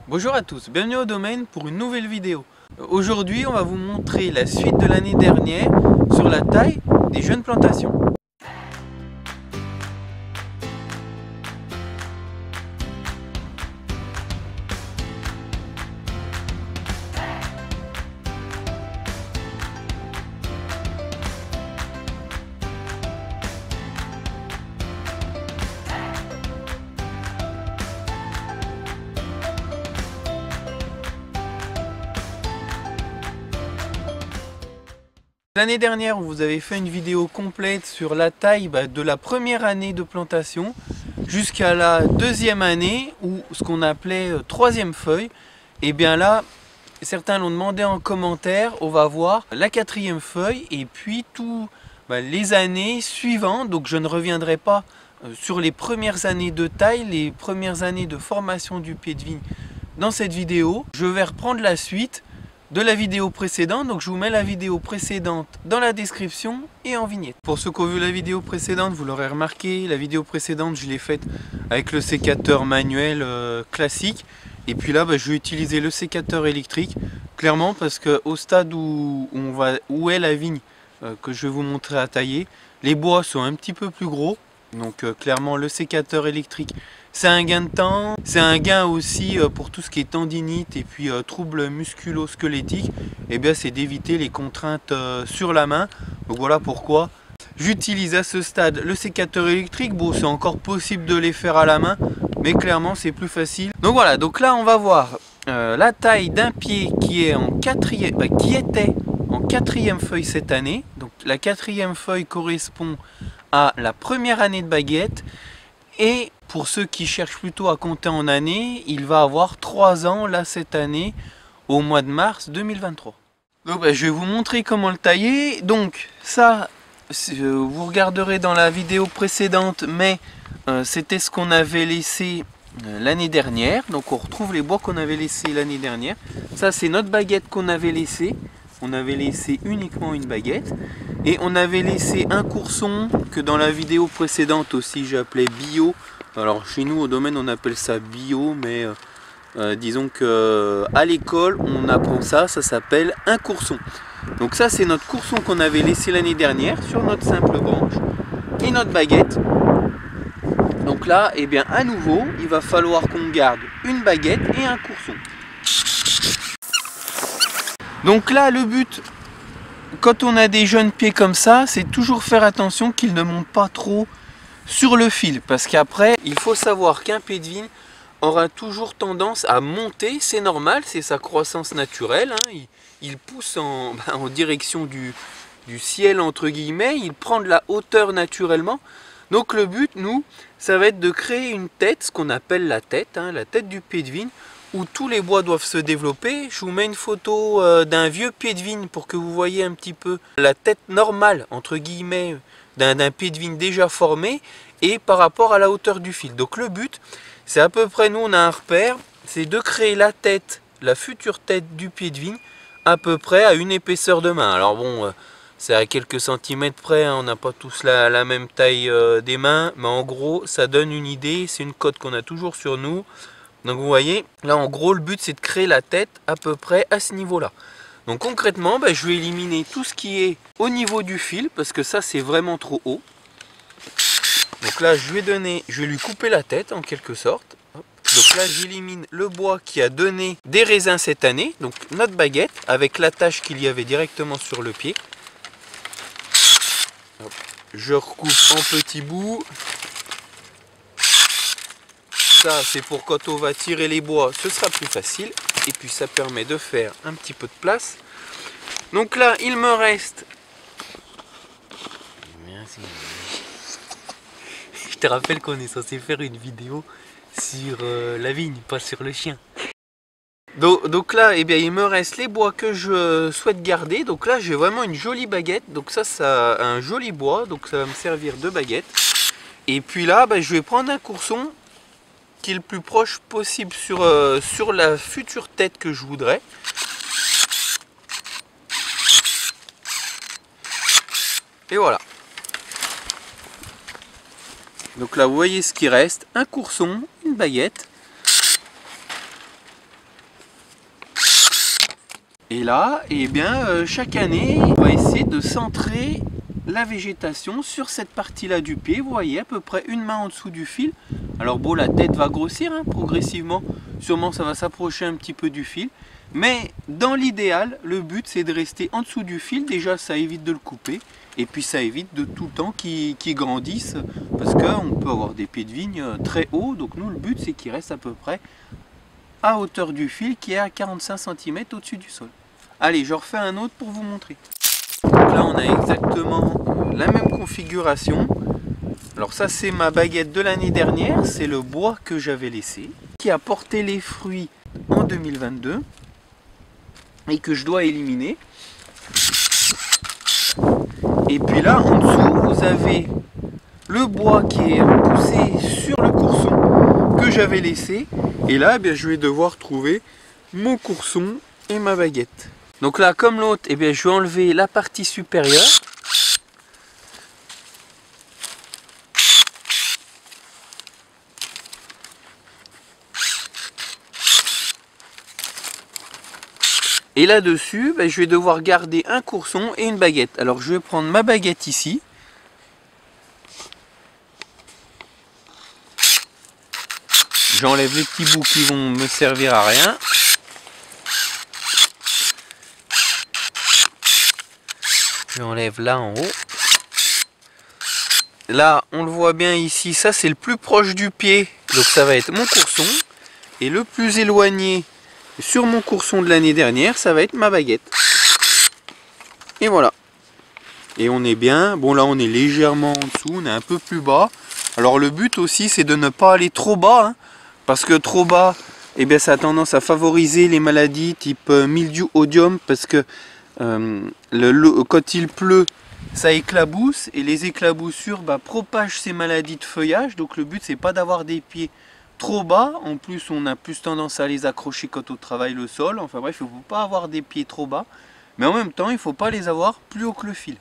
Bonjour à tous, bienvenue au domaine pour une nouvelle vidéo. Aujourd'hui on va vous montrer la suite de l'année dernière sur la taille des jeunes plantations. L'année dernière, on vous avait fait une vidéo complète sur la taille de la première année de plantation jusqu'à la deuxième année, ou ce qu'on appelait troisième feuille. Et bien là, certains l'ont demandé en commentaire, on va voir la quatrième feuille et puis tous les années suivantes. Donc je ne reviendrai pas sur les premières années de taille, les premières années de formation du pied de vigne dans cette vidéo. Je vais reprendre la suite de la vidéo précédente, donc je vous mets la vidéo précédente dans la description et en vignette. Pour ceux qui ont vu la vidéo précédente, vous l'aurez remarqué, la vidéo précédente je l'ai faite avec le sécateur manuel classique, et puis là je vais utiliser le sécateur électrique, clairement parce que au stade où est la vigne que je vais vous montrer à tailler, les bois sont un petit peu plus gros, donc clairement le sécateur électrique c'est un gain de temps, c'est un gain aussi pour tout ce qui est tendinite et puis troubles musculo-squelettiques, et bien c'est d'éviter les contraintes sur la main. Donc voilà pourquoi j'utilise à ce stade le sécateur électrique. Bon, c'est encore possible de les faire à la main, mais clairement c'est plus facile. Donc voilà, donc là on va voir la taille d'un pied qui est en quatrième, qui était en quatrième feuille cette année. Donc la quatrième feuille correspond à la première année de baguette, et pour ceux qui cherchent plutôt à compter en années, il va avoir 3 ans là cette année au mois de mars 2023. Donc je vais vous montrer comment le tailler. Donc ça, vous regarderez dans la vidéo précédente, mais c'était ce qu'on avait laissé l'année dernière. Donc on retrouve les bois qu'on avait laissés l'année dernière. Ça c'est notre baguette qu'on avait laissée. On avait laissé uniquement une baguette. Et on avait laissé un courson que dans la vidéo précédente aussi j'appelais bio. Alors chez nous au domaine on appelle ça bio, mais disons que à l'école on apprend ça, ça s'appelle un courson. Donc ça c'est notre courson qu'on avait laissé l'année dernière sur notre simple branche. Et notre baguette. Donc là, et bien à nouveau, il va falloir qu'on garde une baguette et un courson. Donc là le but, quand on a des jeunes pieds comme ça, c'est toujours faire attention qu'ils ne montent pas trop sur le fil, parce qu'après il faut savoir qu'un pied de vigne aura toujours tendance à monter, c'est normal, c'est sa croissance naturelle, hein. Il pousse en direction du ciel entre guillemets, il prend de la hauteur naturellement. Donc le but, nous, ça va être de créer une tête, ce qu'on appelle la tête, hein, la tête du pied de vigne, où tous les bois doivent se développer. Je vous mets une photo d'un vieux pied de vigne pour que vous voyez un petit peu la tête normale entre guillemets d'un pied de vigne déjà formé et par rapport à la hauteur du fil. Donc le but, c'est à peu près, nous on a un repère, c'est de créer la tête, la future tête du pied de vigne à peu près à une épaisseur de main. Alors bon, c'est à quelques centimètres près, hein, on n'a pas tous la même taille des mains, mais en gros ça donne une idée, c'est une cote qu'on a toujours sur nous. Donc vous voyez, là en gros le but c'est de créer la tête à peu près à ce niveau là. Donc concrètement, je vais éliminer tout ce qui est au niveau du fil, parce que ça c'est vraiment trop haut. Donc là je vais lui couper la tête en quelque sorte. Hop. Donc là j'élimine le bois qui a donné des raisins cette année, donc notre baguette avec l'attache qu'il y avait directement sur le pied. Hop. Je recoupe en petits bouts. Ça c'est pour quand on va tirer les bois, ce sera plus facile. Et puis ça permet de faire un petit peu de place. Donc là il me reste... Merci. Je te rappelle qu'on est censé faire une vidéo sur la vigne, pas sur le chien. Donc là, eh bien, il me reste les bois que je souhaite garder. Donc là, j'ai vraiment une jolie baguette. Donc ça a un joli bois. Donc ça va me servir de baguette. Et puis là, je vais prendre un courson qui est le plus proche possible sur la future tête que je voudrais. Et voilà. Donc là vous voyez ce qui reste, un courson, une baguette. Et là, eh bien, chaque année, on va essayer de centrer la végétation sur cette partie-là du pied. Vous voyez, à peu près une main en dessous du fil. Alors bon, la tête va grossir hein, progressivement. Sûrement, ça va s'approcher un petit peu du fil. Mais dans l'idéal, le but, c'est de rester en dessous du fil. Déjà, ça évite de le couper. Et puis, ça évite de tout le temps qu'il grandisse. Parce qu'on peut avoir des pieds de vigne très hauts. Donc nous, le but, c'est qu'il reste à peu près à hauteur du fil qui est à 45 cm au-dessus du sol. Allez, je refais un autre pour vous montrer. Donc là, on a exactement la même configuration. Alors ça, c'est ma baguette de l'année dernière. C'est le bois que j'avais laissé, qui a porté les fruits en 2022 et que je dois éliminer. Et puis là, en dessous, vous avez le bois qui est poussé sur le courson que j'avais laissé. Et là, eh bien, je vais devoir trouver mon courson et ma baguette. Donc là, comme l'autre, eh bien, je vais enlever la partie supérieure. Et là-dessus, ben, je vais devoir garder un courson et une baguette. Alors je vais prendre ma baguette ici. J'enlève les petits bouts qui vont me servir à rien. J'enlève là en haut. Là, on le voit bien ici, ça c'est le plus proche du pied. Donc ça va être mon courson. Et le plus éloigné sur mon courson de l'année dernière, ça va être ma baguette. Et voilà. Et on est bien. Bon là, on est légèrement en dessous, on est un peu plus bas. Alors le but aussi, c'est de ne pas aller trop bas. Hein, parce que trop bas, eh bien, ça a tendance à favoriser les maladies type mildiou, odium. Parce que quand il pleut, ça éclabousse. Et les éclaboussures propagent ces maladies de feuillage. Donc le but, c'est pas d'avoir des pieds trop bas. En plus, on a plus tendance à les accrocher quand on travaille le sol. Enfin bref, il ne faut pas avoir des pieds trop bas. Mais en même temps, il ne faut pas les avoir plus haut que le fil.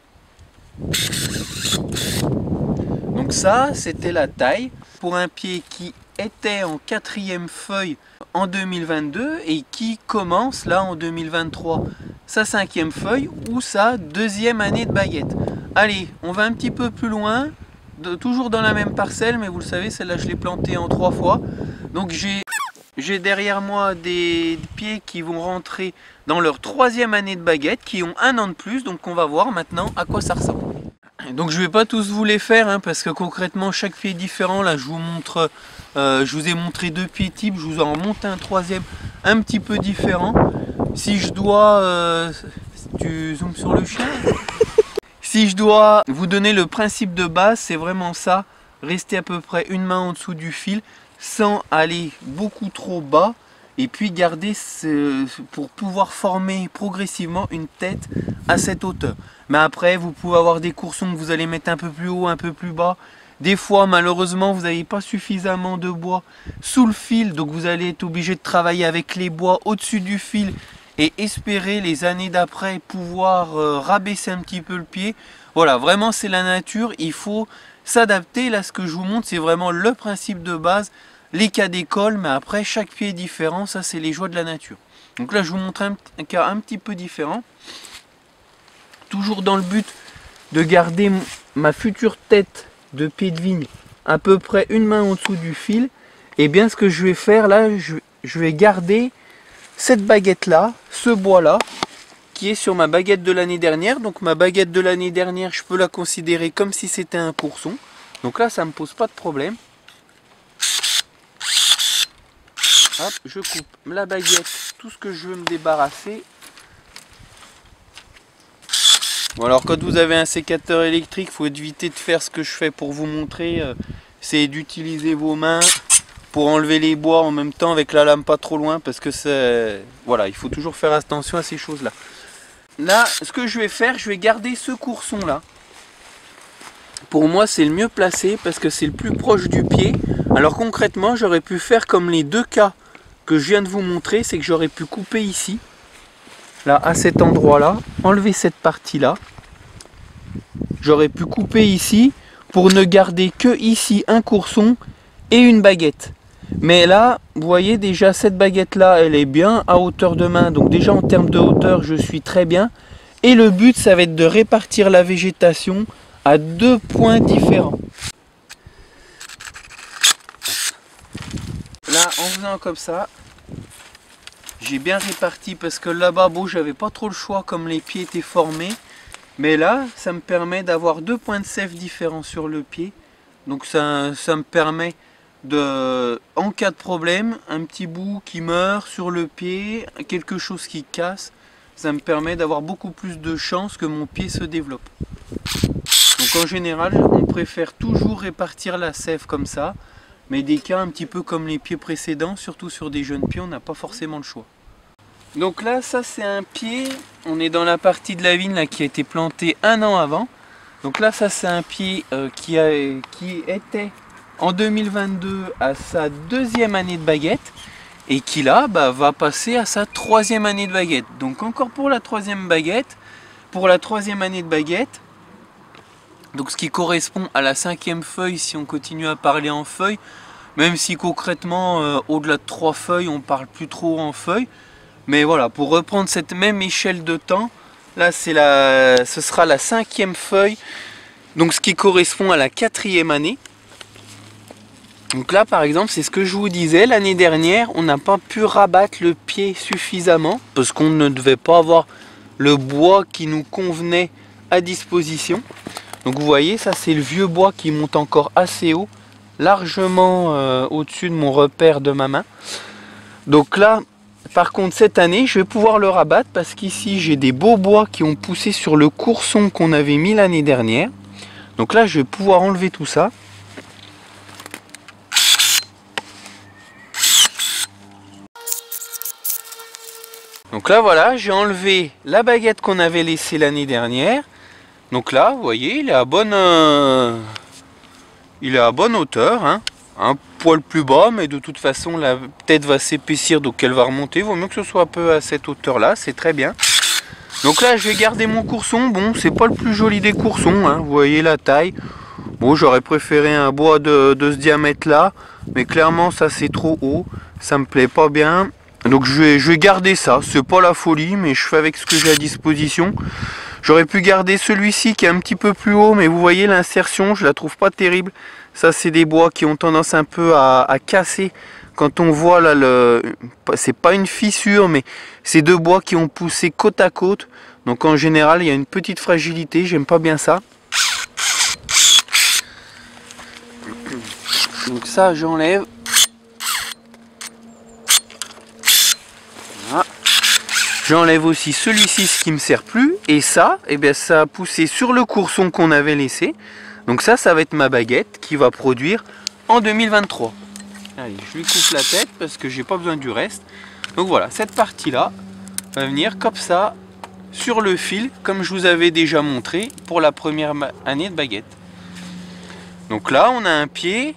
Donc ça, c'était la taille pour un pied qui était en 4e feuille en 2022 et qui commence là en 2023 sa 5e feuille ou sa 2e année de baguette. Allez, on va un petit peu plus loin. Toujours dans la même parcelle, mais vous le savez, celle-là je l'ai plantée en 3 fois. Donc j'ai derrière moi des pieds qui vont rentrer dans leur 3e année de baguette, qui ont 1 an de plus. Donc on va voir maintenant à quoi ça ressemble. Donc je vais pas tous vous les faire, hein, parce que concrètement chaque pied est différent. Là je vous montre, je vous ai montré 2 pieds types, je vous en remonte un 3e un petit peu différent. Si je dois, tu zoomes sur le chien. Si je dois vous donner le principe de base, c'est vraiment ça. Rester à peu près une main en dessous du fil sans aller beaucoup trop bas. Et puis garder pour pouvoir former progressivement une tête à cette hauteur. Mais après, vous pouvez avoir des coursons que vous allez mettre un peu plus haut, un peu plus bas. Des fois, malheureusement, vous n'avez pas suffisamment de bois sous le fil. Donc vous allez être obligé de travailler avec les bois au-dessus du fil. Et espérer les années d'après pouvoir rabaisser un petit peu le pied. Voilà, vraiment c'est la nature, il faut s'adapter. Là ce que je vous montre c'est vraiment le principe de base, les cas d'école, mais après chaque pied est différent, ça c'est les joies de la nature. Donc là je vous montre un cas un petit peu différent. Toujours dans le but de garder ma future tête de pied de vigne à peu près une main en dessous du fil. Et bien ce que je vais faire là, je vais garder cette baguette là, ce bois là, qui est sur ma baguette de l'année dernière. Donc ma baguette de l'année dernière, je peux la considérer comme si c'était un courson. Donc là, ça ne me pose pas de problème. Hop, je coupe la baguette, tout ce que je veux me débarrasser. Bon alors quand vous avez un sécateur électrique, il faut éviter de faire ce que je fais pour vous montrer. C'est d'utiliser vos mains pour enlever les bois en même temps avec la lame pas trop loin, parce que c'est voilà, il faut toujours faire attention à ces choses là. Là ce que je vais faire, je vais garder ce courson là. Pour moi c'est le mieux placé parce que c'est le plus proche du pied. Alors concrètement j'aurais pu faire comme les 2 cas que je viens de vous montrer, c'est que j'aurais pu couper ici, là à cet endroit là, enlever cette partie là. J'aurais pu couper ici pour ne garder que ici un courson et une baguette. Mais là, vous voyez déjà cette baguette là, elle est bien à hauteur de main. Donc déjà en termes de hauteur, je suis très bien. Et le but, ça va être de répartir la végétation à 2 points différents. Là, en faisant comme ça, j'ai bien réparti parce que là-bas, bon, j'avais pas trop le choix comme les pieds étaient formés. Mais là, ça me permet d'avoir 2 points de sève différents sur le pied. Donc ça me permet de, en cas de problème, un petit bout qui meurt sur le pied, quelque chose qui casse, ça me permet d'avoir beaucoup plus de chances que mon pied se développe. Donc en général, on préfère toujours répartir la sève comme ça, mais des cas un petit peu comme les pieds précédents, surtout sur des jeunes pieds, on n'a pas forcément le choix. Donc là, ça c'est un pied, on est dans la partie de la vigne là, qui a été plantée 1 an avant. Donc là, ça c'est un pied qui était en 2022 à sa 2e année de baguette et qui là va passer à sa 3e année de baguette. Donc encore pour la 3e baguette, pour la 3e année de baguette, donc ce qui correspond à la 5e feuille si on continue à parler en feuille, même si concrètement au-delà de 3 feuilles on parle plus trop en feuilles. Mais voilà, pour reprendre cette même échelle de temps, là ce sera la 5e feuille, donc ce qui correspond à la 4e année. Donc là par exemple, c'est ce que je vous disais, l'année dernière on n'a pas pu rabattre le pied suffisamment parce qu'on ne devait pas avoir le bois qui nous convenait à disposition. Donc vous voyez, ça c'est le vieux bois qui monte encore assez haut, largement au-dessus de mon repère de ma main. Donc là, par contre cette année, je vais pouvoir le rabattre parce qu'ici j'ai des beaux bois qui ont poussé sur le courson qu'on avait mis l'année dernière. Donc là, je vais pouvoir enlever tout ça. Donc là voilà, j'ai enlevé la baguette qu'on avait laissée l'année dernière. Donc là, vous voyez, il est à bonne hauteur, hein. Un poil plus bas, mais de toute façon la tête va s'épaissir, donc elle va remonter. Vaut mieux que ce soit un peu à cette hauteur là, c'est très bien. Donc là, je vais garder mon courson. Bon, c'est pas le plus joli des coursons, hein. Vous voyez la taille. Bon, j'aurais préféré un bois de ce diamètre là, mais clairement ça c'est trop haut, ça me plaît pas bien. Donc je vais garder ça, c'est pas la folie, mais je fais avec ce que j'ai à disposition. J'aurais pu garder celui-ci qui est un petit peu plus haut, mais vous voyez l'insertion, je la trouve pas terrible. Ça c'est des bois qui ont tendance un peu à casser. Quand on voit là, c'est pas une fissure, mais c'est 2 bois qui ont poussé côte à côte. Donc en général, il y a une petite fragilité, j'aime pas bien ça. Donc ça j'enlève. Voilà. J'enlève aussi celui-ci, ce qui me sert plus. Et ça, eh bien, ça a poussé sur le courson qu'on avait laissé. Donc ça va être ma baguette qui va produire en 2023. Allez, je lui coupe la tête parce que j'ai pas besoin du reste. Donc voilà, cette partie-là va venir comme ça sur le fil, comme je vous avais déjà montré pour la première année de baguette. Donc là, on a un pied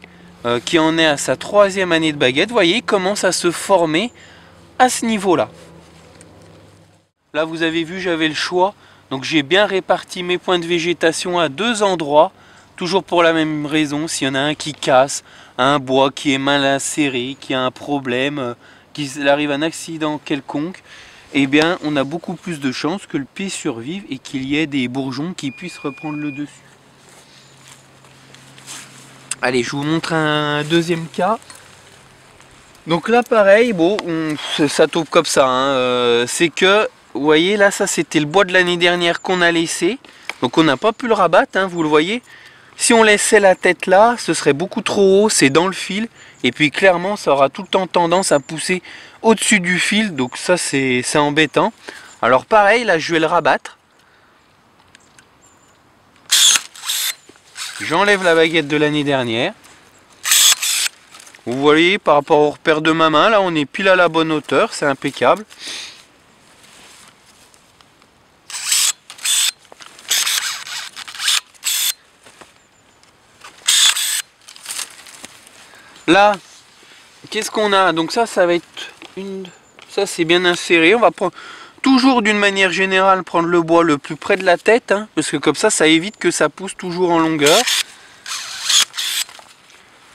qui en est à sa 3e année de baguette. Vous voyez, il commence à se former à ce niveau-là. Là, vous avez vu, j'avais le choix. Donc j'ai bien réparti mes points de végétation à 2 endroits. Toujours pour la même raison, s'il y en a un qui casse, un bois qui est mal inséré, qui a un problème, qu'il arrive un accident quelconque, eh bien on a beaucoup plus de chances que le pied survive et qu'il y ait des bourgeons qui puissent reprendre le dessus. Allez, je vous montre un deuxième cas. Donc là pareil, bon, ça tombe comme ça, hein. C'est que, vous voyez là, ça c'était le bois de l'année dernière qu'on a laissé. Donc on n'a pas pu le rabattre, hein, vous le voyez. Si on laissait la tête là, ce serait beaucoup trop haut, c'est dans le fil. Et puis clairement, ça aura tout le temps tendance à pousser au-dessus du fil. Donc ça, c'est embêtant. Alors pareil, là, je vais le rabattre. J'enlève la baguette de l'année dernière. Vous voyez, par rapport au repère de ma main, là, on est pile à la bonne hauteur. C'est impeccable. Là, qu'est-ce qu'on a? Donc ça va être ça c'est bien inséré. On va prendre toujours d'une manière générale prendre le bois le plus près de la tête, hein, parce que comme ça évite que ça pousse toujours en longueur.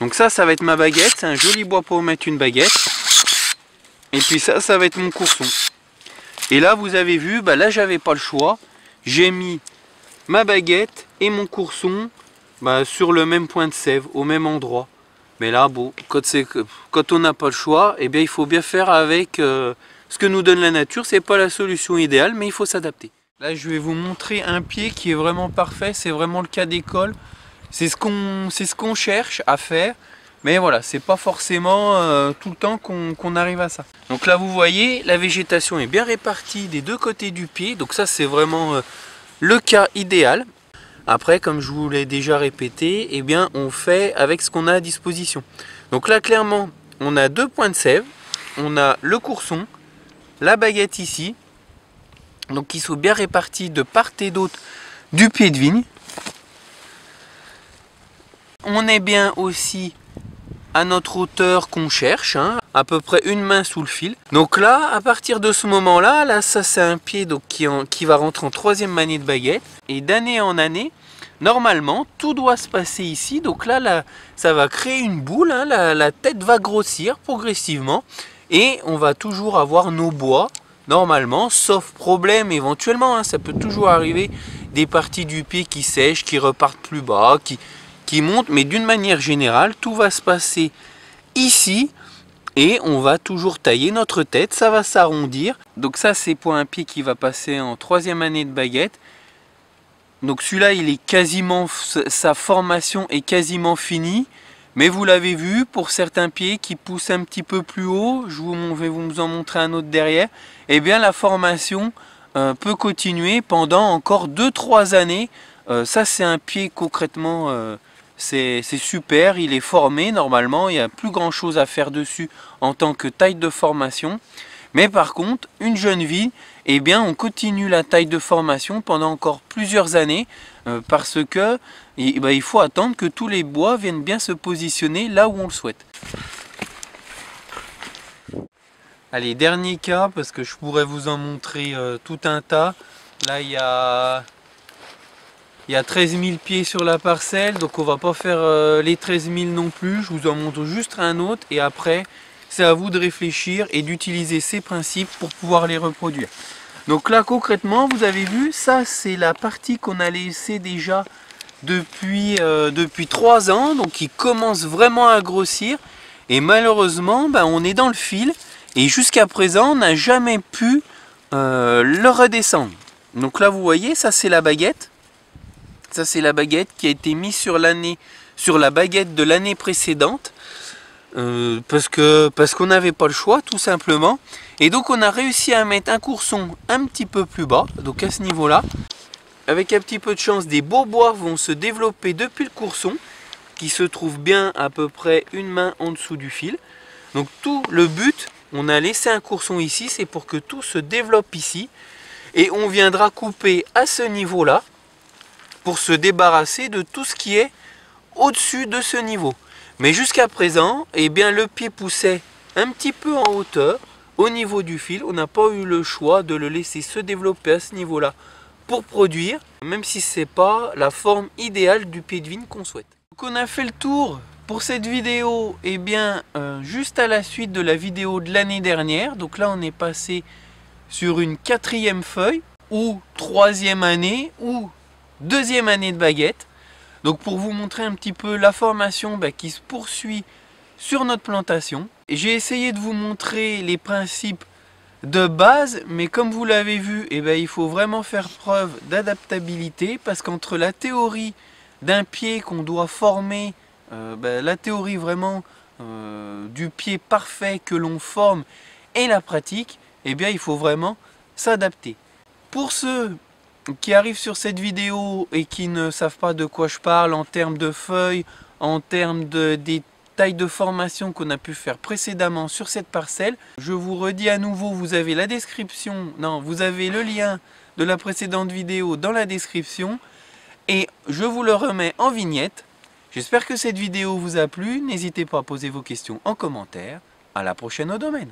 Donc ça va être ma baguette, c'est un joli bois pour mettre une baguette. Et puis ça va être mon courson. Et là vous avez vu, bah là j'avais pas le choix. J'ai mis ma baguette et mon courson sur le même point de sève, au même endroit. Mais là bon, quand on n'a pas le choix, eh bien il faut bien faire avec ce que nous donne la nature. C'est pas la solution idéale, mais il faut s'adapter. Là je vais vous montrer un pied qui est vraiment parfait, c'est vraiment le cas d'école. C'est ce qu'on cherche à faire, mais voilà, c'est pas forcément tout le temps qu'on arrive à ça. Donc là vous voyez, la végétation est bien répartie des deux côtés du pied, donc ça c'est vraiment le cas idéal. Après, comme je vous l'ai déjà répété, eh bien on fait avec ce qu'on a à disposition. Donc là clairement, on a deux points de sève, on a le courson, la baguette ici, donc qui sont bien répartis de part et d'autre du pied de vigne. On est bien aussi à notre hauteur qu'on cherche, hein, à peu près une main sous le fil. Donc là, à partir de ce moment-là, ça c'est un pied donc, qui va rentrer en troisième année de baguette. Et d'année en année, normalement, tout doit se passer ici. Donc là ça va créer une boule, hein, la tête va grossir progressivement. Et on va toujours avoir nos bois, normalement, sauf problème éventuellement. Hein, ça peut toujours arriver des parties du pied qui sèchent, qui repartent plus bas, qui monte, mais d'une manière générale, tout va se passer ici et on va toujours tailler notre tête, ça va s'arrondir. Donc ça c'est pour un pied qui va passer en troisième année de baguette. Donc celui-là il est quasiment, sa formation est quasiment finie, mais vous l'avez vu, pour certains pieds qui poussent un petit peu plus haut, je vais vous en montrer un autre derrière, et bien la formation peut continuer pendant encore 2-3 années. Ça c'est un pied concrètement c'est super, il est formé normalement, il n'y a plus grand chose à faire dessus en tant que taille de formation. Mais par contre, une jeune vie, eh bien on continue la taille de formation pendant encore plusieurs années parce que il faut attendre que tous les bois viennent bien se positionner là où on le souhaite. Allez, dernier cas, parce que je pourrais vous en montrer tout un tas. Là, il y a 13 000 pieds sur la parcelle, donc on va pas faire les 13 000 non plus. Je vous en montre juste un autre et après, c'est à vous de réfléchir et d'utiliser ces principes pour pouvoir les reproduire. Donc là, concrètement, vous avez vu, ça c'est la partie qu'on a laissée déjà depuis 3 ans, donc qui commence vraiment à grossir. Et malheureusement, on est dans le fil et jusqu'à présent, on n'a jamais pu le redescendre. Donc là, vous voyez, ça c'est la baguette. Ça c'est la baguette qui a été mise sur la baguette de l'année précédente parce qu'on n'avait pas le choix tout simplement. Et donc on a réussi à mettre un courson un petit peu plus bas, donc à ce niveau là. Avec un petit peu de chance, des beaux bois vont se développer depuis le courson qui se trouve bien à peu près une main en dessous du fil. Donc tout le but, on a laissé un courson ici, c'est pour que tout se développe ici. Et on viendra couper à ce niveau là pour se débarrasser de tout ce qui est au-dessus de ce niveau. Mais jusqu'à présent, eh bien, le pied poussait un petit peu en hauteur au niveau du fil. On n'a pas eu le choix de le laisser se développer à ce niveau-là pour produire, même si ce n'est pas la forme idéale du pied de vigne qu'on souhaite. Donc on a fait le tour pour cette vidéo, eh bien, juste à la suite de la vidéo de l'année dernière. Donc là, on est passé sur une 4e feuille ou 3e année ou 2e année de baguette. Donc pour vous montrer un petit peu la formation qui se poursuit sur notre plantation. J'ai essayé de vous montrer les principes de base, mais comme vous l'avez vu, il faut vraiment faire preuve d'adaptabilité parce qu'entre la théorie d'un pied qu'on doit former, la théorie vraiment du pied parfait que l'on forme et la pratique, il faut vraiment s'adapter. Pour ceux qui arrivent sur cette vidéo et qui ne savent pas de quoi je parle en termes de feuilles, en termes des tailles de formation qu'on a pu faire précédemment sur cette parcelle, je vous redis à nouveau, vous avez la description, vous avez le lien de la précédente vidéo dans la description et je vous le remets en vignette. J'espère que cette vidéo vous a plu, n'hésitez pas à poser vos questions en commentaire. À la prochaine au domaine.